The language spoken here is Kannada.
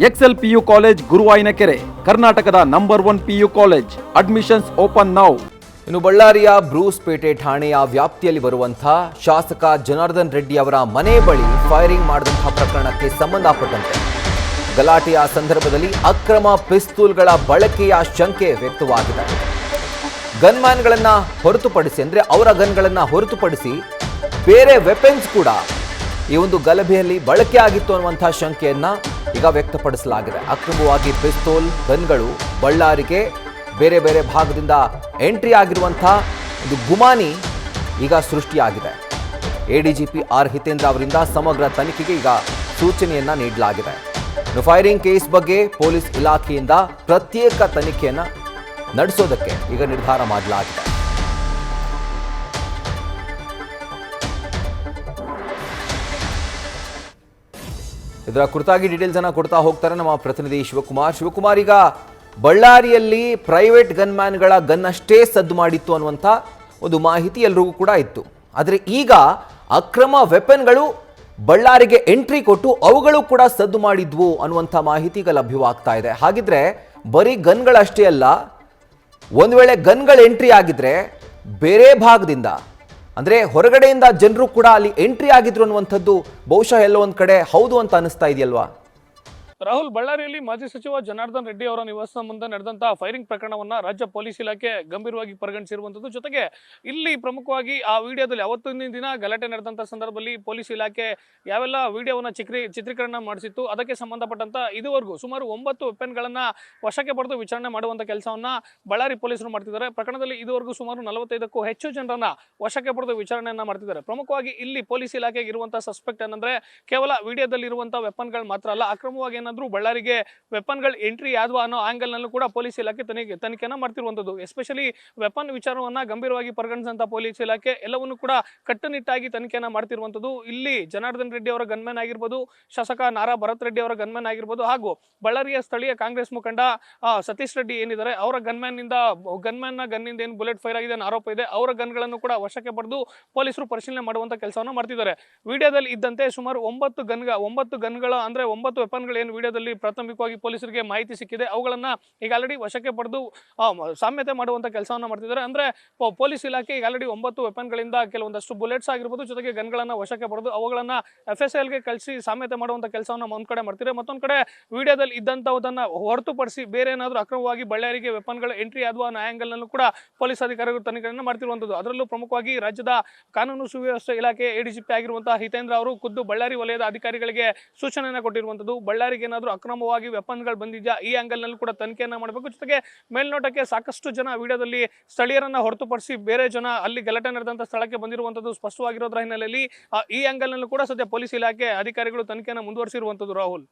ಎಕ್ಸೆಲ್ ಪಿಯು ಕಾಲೇಜ್ ಗುರುವಾಯಿನಕೆರೆ, ಕರ್ನಾಟಕದ number 1 PU college. Admissions open now. ಇನ್ನು ಬಳ್ಳಾರಿಯ ಬ್ರೂಸ್ಪೇಟೆ ಠಾಣೆಯ ವ್ಯಾಪ್ತಿಯಲ್ಲಿ ಬರುವಂತಹ ಶಾಸಕ ಜನಾರ್ದನ್ ರೆಡ್ಡಿ ಅವರ ಮನೆ ಬಳಿ ಫೈರಿಂಗ್ ಮಾಡಿದಂತಹ ಪ್ರಕರಣಕ್ಕೆ ಸಂಬಂಧಪಟ್ಟಂತೆ ಗಲಾಟೆಯ ಸಂದರ್ಭದಲ್ಲಿ ಅಕ್ರಮ ಪಿಸ್ತೂಲ್ಗಳ ಬಳಕೆಯ ಶಂಕೆ ವ್ಯಕ್ತವಾಗಿದೆ. ಗನ್ಮ್ಯಾನ್ಗಳನ್ನ ಹೊರತುಪಡಿಸಿ ಅಂದ್ರೆ ಅವರ ಗನ್ಗಳನ್ನ ಹೊರತುಪಡಿಸಿ ಬೇರೆ ವೆಪನ್ಸ್ ಕೂಡ ಈ ಒಂದು ಗಲಭೆಯಲ್ಲಿ ಬಳಕೆ ಆಗಿತ್ತು ಅನ್ನುವಂತಹ ಶಂಕೆಯನ್ನ ಈಗ ವ್ಯಕ್ತಪಡಿಸಲಾಗಿದೆ. ಅಕ್ರಮವಾಗಿ ಪಿಸ್ತೂಲ್ ಗನ್ಗಳು ಬಳ್ಳಾರಿಗೆ ಬೇರೆ ಬೇರೆ ಭಾಗದಿಂದ ಎಂಟ್ರಿ ಆಗಿರುವಂತಹ ಒಂದು ಗುಮಾನಿ ಈಗ ಸೃಷ್ಟಿಯಾಗಿದೆ. ಎಡಿಜಿಪಿ ಆರ್ ಹಿತೇಂದ್ರ ಅವರಿಂದ ಸಮಗ್ರ ತನಿಖೆಗೆ ಈಗ ಸೂಚನೆಯನ್ನ ನೀಡಲಾಗಿದೆ. ಫೈರಿಂಗ್ ಕೇಸ್ ಬಗ್ಗೆ ಪೊಲೀಸ್ ಇಲಾಖೆಯಿಂದ ಪ್ರತ್ಯೇಕ ತನಿಖೆಯನ್ನ ನಡೆಸೋದಕ್ಕೆ ಈಗ ನಿರ್ಧಾರ ಮಾಡಲಾಗಿದೆ. ಇದರ ಕುರಿತಾಗಿ ಡೀಟೇಲ್ಸ್ ಅನ್ನ ಕೊಡ್ತಾ ಹೋಗ್ತಾರೆ ನಮ್ಮ ಪ್ರತಿನಿಧಿ ಶಿವಕುಮಾರ್. ಈಗ ಬಳ್ಳಾರಿಯಲ್ಲಿ ಪ್ರೈವೇಟ್ ಗನ್ಮ್ಯಾನ್ಗಳ ಗನ್ ಅಷ್ಟೇ ಸದ್ದು ಮಾಡಿತ್ತು ಅನ್ನುವಂಥ ಒಂದು ಮಾಹಿತಿ ಎಲ್ರಿಗೂ ಕೂಡ ಇತ್ತು. ಆದರೆ ಈಗ ಅಕ್ರಮ ವೆಪನ್ಗಳು ಬಳ್ಳಾರಿಗೆ ಎಂಟ್ರಿ ಕೊಟ್ಟು ಅವುಗಳು ಕೂಡ ಸದ್ದು ಮಾಡಿದ್ವು ಅನ್ನುವಂಥ ಮಾಹಿತಿ ಈಗ ಲಭ್ಯವಾಗ್ತಾ ಇದೆ. ಹಾಗಿದ್ರೆ ಬರೀ ಗನ್ಗಳಷ್ಟೇ ಅಲ್ಲ, ಒಂದು ವೇಳೆ ಗನ್ಗಳು ಎಂಟ್ರಿ ಆಗಿದ್ರೆ ಬೇರೆ ಭಾಗದಿಂದ ಅಂದ್ರೆ ಹೊರಗಡೆಯಿಂದ ಜನರು ಕೂಡ ಅಲ್ಲಿ ಎಂಟ್ರಿ ಆಗಿದ್ರು ಅನ್ನುವಂಥದ್ದು ಬಹುಶಃ ಎಲ್ಲೋ ಒಂದ್ ಕಡೆ ಹೌದು ಅಂತ ಅನಿಸ್ತಾ ಇದೆಯಲ್ವಾ? ರಾಹುಲ್, ಬಳ್ಳಾರಿಯಲ್ಲಿ ಮಾಜಿ ಸಚಿವ ಜನಾರ್ದನ್ ರೆಡ್ಡಿ ಅವರ ನಿವಾಸದ ಮುಂದೆ ನಡೆದಂತಹ ಫೈರಿಂಗ್ ಪ್ರಕರಣವನ್ನ ರಾಜ್ಯ ಪೊಲೀಸ್ ಇಲಾಖೆ ಗಂಭೀರವಾಗಿ ಪರಿಗಣಿಸಿರುವಂತದ್ದು. ಜೊತೆಗೆ ಇಲ್ಲಿ ಪ್ರಮುಖವಾಗಿ ಆ ವಿಡಿಯೋದಲ್ಲಿ ಅವತ್ತಿನ ದಿನ ಗಲಾಟೆ ನಡೆದಂತಹ ಸಂದರ್ಭದಲ್ಲಿ ಪೊಲೀಸ್ ಇಲಾಖೆ ಯಾವೆಲ್ಲ ವಿಡಿಯೋವನ್ನ ಚಿತ್ರೀಕರಣ ಮಾಡಿಸಿತ್ತು ಅದಕ್ಕೆ ಸಂಬಂಧಪಟ್ಟಂತ ಇದುವರೆಗೂ ಸುಮಾರು 9 ವೆಪನ್ಗಳನ್ನ ವಶಕ್ಕೆ ಪಡೆದು ವಿಚಾರಣೆ ಮಾಡುವಂತ ಕೆಲಸವನ್ನ ಬಳ್ಳಾರಿ ಪೊಲೀಸರು ಮಾಡ್ತಿದ್ದಾರೆ. ಪ್ರಕರಣದಲ್ಲಿ ಇದುವರೆಗೂ ಸುಮಾರು 45ಕ್ಕೂ ಹೆಚ್ಚು ಜನರನ್ನ ವಶಕ್ಕೆ ಪಡೆದು ವಿಚಾರಣೆಯನ್ನ ಮಾಡ್ತಿದ್ದಾರೆ. ಪ್ರಮುಖವಾಗಿ ಇಲ್ಲಿ ಪೊಲೀಸ್ ಇಲಾಖೆಗೆ ಇರುವಂತಹ ಸಸ್ಪೆಕ್ಟ್ ಏನಂದ್ರೆ ಕೇವಲ ವಿಡಿಯೋದಲ್ಲಿ ಇರುವಂತಹ ವೆಪನ್ಗಳು ಮಾತ್ರ ಅಲ್ಲ, ಅಕ್ರಮವಾಗಿ ಬಳ್ಳಾರಿಗೆ ವೆಪನ್ಗಳು ಎಂಟ್ರಿ ಆದ್ವಾ ಅನ್ನೋ ಆಂಗಲ್ ನಲ್ಲೂ ಕೂಡ ಪೊಲೀಸ್ ಇಲಾಖೆ ತನಿಖೆಯನ್ನ ಮಾಡ್ತಿರುವಂತದ್ದು. ಎಸ್ಪೆಷಲಿ ವೆಪನ್ ವಿಚಾರವನ್ನ ಗಂಭೀರವಾಗಿ ಪರಿಗಣಿಸಿದಂತ ಪೊಲೀಸ್ ಇಲಾಖೆ ಎಲ್ಲವನ್ನೂ ಕೂಡ ಕಟ್ಟುನಿಟ್ಟಾಗಿ ತನಿಖೆಯನ್ನ ಮಾಡ್ತಿರುವಂತದ್ದು. ಇಲ್ಲಿ ಜನಾರ್ದನ್ ರೆಡ್ಡಿ ಅವರ ಗನ್ಮ್ಯಾನ್ ಆಗಿರ್ಬೋದು, ಶಾಸಕ ನಾರಾ ಭರತ್ ರೆಡ್ಡಿ ಅವರ ಗನ್ಮ್ಯಾನ್ ಆಗಿರ್ಬೋದು, ಹಾಗೂ ಬಳ್ಳಾರಿಯ ಸ್ಥಳೀಯ ಕಾಂಗ್ರೆಸ್ ಮುಖಂಡ ಸತೀಶ್ ರೆಡ್ಡಿ ಏನಿದ್ದಾರೆ ಅವರ ಗನ್ನಿಂದ ಏನು ಬುಲೆಟ್ ಫೈರ್ ಆಗಿದೆ ಅನ್ನೋ ಆರೋಪ ಇದೆ, ಅವರ ಗನ್ಗಳನ್ನು ಕೂಡ ವಶಕ್ಕೆ ಪಡೆದು ಪೊಲೀಸರು ಪರಿಶೀಲನೆ ಮಾಡುವಂತ ಕೆಲಸವನ್ನ ಮಾಡ್ತಿದ್ದಾರೆ. ವಿಡಿಯೋದಲ್ಲಿ ಇದ್ದಂತೆ ಸುಮಾರು 9 ಗನ್ಗಳ ಅಂದ್ರೆ 9 ವೆಪನ್ಗಳು ಏನು ವಿಡಿಯೋದಲ್ಲಿ ಪ್ರಾಥಮಿಕವಾಗಿ ಪೊಲೀಸರಿಗೆ ಮಾಹಿತಿ ಸಿಕ್ಕಿದೆ, ಅವುಗಳನ್ನ ಈಗ ಆಲ್ರೆಡಿ ವಶಕ್ಕೆ ಪಡೆದು ಸಾಮ್ಯತೆ ಮಾಡುವಂತ ಕೆಲಸವನ್ನ ಮಾಡ್ತಿದ್ದಾರೆ. ಅಂದ್ರೆ ಪೊಲೀಸ್ ಇಲಾಖೆ ಈಗ ಆಲ್ರೆಡಿ 9 ವೆಪನ್ಗಳಿಂದ ಕೆಲವೊಂದಷ್ಟು ಬುಲೆಟ್ಸ್ ಆಗಿರ್ಬೋದು, ಜೊತೆಗೆ ಗನ್ಗಳನ್ನ ವಶಕ್ಕೆ ಪಡೆದು ಅವುಗಳನ್ನ FSL ಗೆ ಕಳಿಸಿ ಸಾಮ್ಯತೆ ಮಾಡುವಂತ ಕೆಲಸವನ್ನ ಒಂದ್ ಕಡೆ ಮಾಡ್ತಿದ್ದಾರೆ. ಮತ್ತೊಂದ್ ಕಡೆ ವಿಡಿಯೋದಲ್ಲಿ ಇದ್ದಂತಹದನ್ನ ಹೊರತುಪಡಿಸಿ ಬೇರೆ ಏನಾದ್ರೂ ಅಕ್ರಮವಾಗಿ ಬಳ್ಳಾರಿಗೆ ವೆಪನ್ಗಳು ಎಂಟ್ರಿ ಆದ್ವಾ ಅನ್ನೋ ಆಂಗಲ್ ನಲ್ಲೂ ಕೂಡ ಪೊಲೀಸ್ ಅಧಿಕಾರಿಗಳು ತನಿಖೆಯನ್ನು ಮಾಡ್ತಿರುವಂತದ್ದು. ಅದರಲ್ಲೂ ಪ್ರಮುಖವಾಗಿ ರಾಜ್ಯದ ಕಾನೂನು ಸುವ್ಯವಸ್ಥೆ ಇಲಾಖೆ ಎಡಿಜಿಪಿ ಆಗಿರುವಂತಹ ಹಿತೇಂದ್ರ ಅವರು ಖುದ್ದು ಬಳ್ಳಾರಿ ವಲಯದ ಅಧಿಕಾರಿಗಳಿಗೆ ಸೂಚನೆಯನ್ನ ಕೊಟ್ಟಿರುವಂತದ್ದು. ಬಳ್ಳಾರಿಗೆ ಏನಾದ್ರೂ ಅಕ್ರಮವಾಗಿ ವೆಪನ್ಗಳು ಬಂದಿದ್ಯಾ ಈ ಆಂಗಲ್ ನಲ್ಲಿ ಕೂಡ ತನಿಖೆಯನ್ನ ಮಾಡಬೇಕು. ಜೊತೆಗೆ ಮೇಲ್ನೋಟಕ್ಕೆ ಸಾಕಷ್ಟು ಜನ ವಿಡಿಯೋದಲ್ಲಿ ಸ್ಥಳೀಯರನ್ನ ಹೊರತುಪಡಿಸಿ ಬೇರೆ ಜನ ಅಲ್ಲಿ ಗಲಾಟೆ ನಡೆದಂತ ಸ್ಥಳಕ್ಕೆ ಬಂದಿರುವಂತದ್ದು ಸ್ಪಷ್ಟವಾಗಿರೋದ್ರ ಹಿನ್ನೆಲೆಯಲ್ಲಿ ಈ ಆಂಗಲ್ ನಲ್ಲೂ ಕೂಡ ಸದ್ಯ ಪೊಲೀಸ್ ಇಲಾಖೆ ಅಧಿಕಾರಿಗಳು ತನಿಖೆಯನ್ನು ಮುಂದುವರಿಸಿರುವಂತದ್ದು. ರಾಹುಲ್.